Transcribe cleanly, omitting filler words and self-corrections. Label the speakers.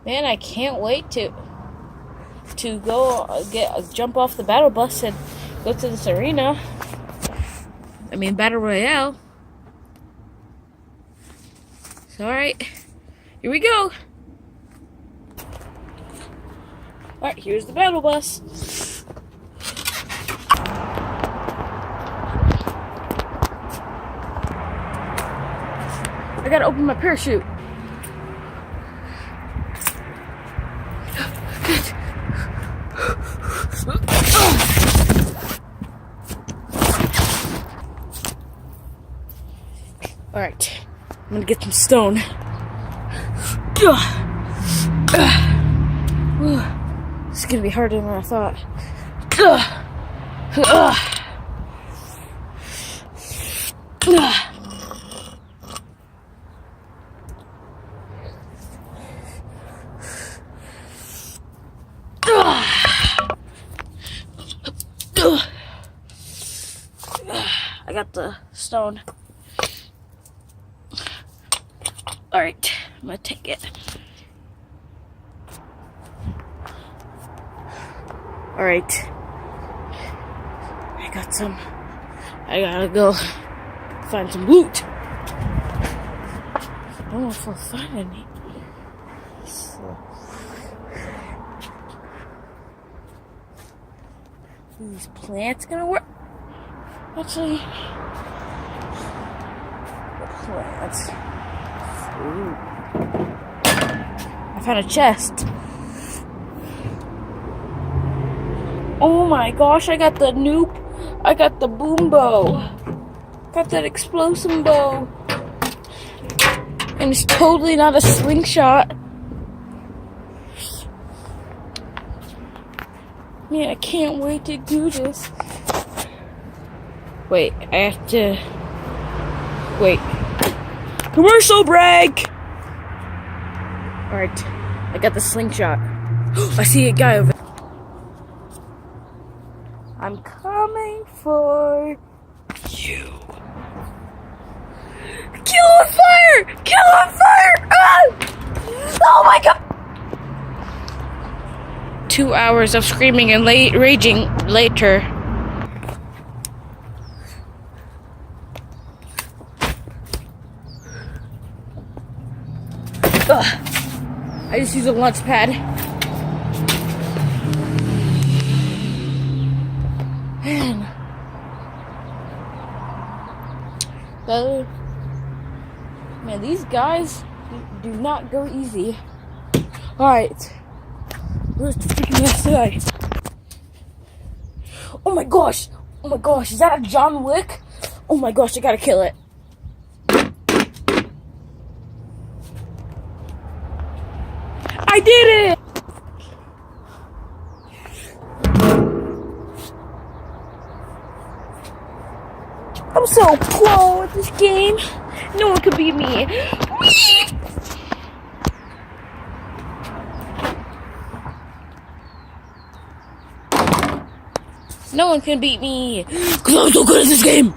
Speaker 1: Man, I can't wait to go jump off the battle bus and go to this arena. I mean, battle royale. So, all right, here we go. All right, here's the battle bus. I gotta open my parachute. Alright, I'm gonna get some stone. This is gonna be harder than I thought. I got the stone. Alright, I'm gonna take it. Alright. I got some. I gotta go find some loot. I don't know if I'll find any. So. These plants gonna work? Actually, plants. Ooh. I found a chest. Oh my gosh, I got the boom bow. Got that explosive bow. And it's totally not a slingshot. Man, I can't wait to do this. Wait, I have to... Wait. Commercial break! Alright, I got the slingshot. I see a guy over there. I'm coming for you. Kill on fire! Kill on fire! Ah! Oh my god! 2 hours of screaming and raging later. Ugh. I just used a launch pad. Man, these guys do not go easy. Alright. Where's the freaking last guy? Oh my gosh! Oh my gosh, is that a John Wick? Oh my gosh, I gotta kill it. I did it! I'm so pro at this game. No one could beat me. No one can beat me. 'Cause I'm so good at this game.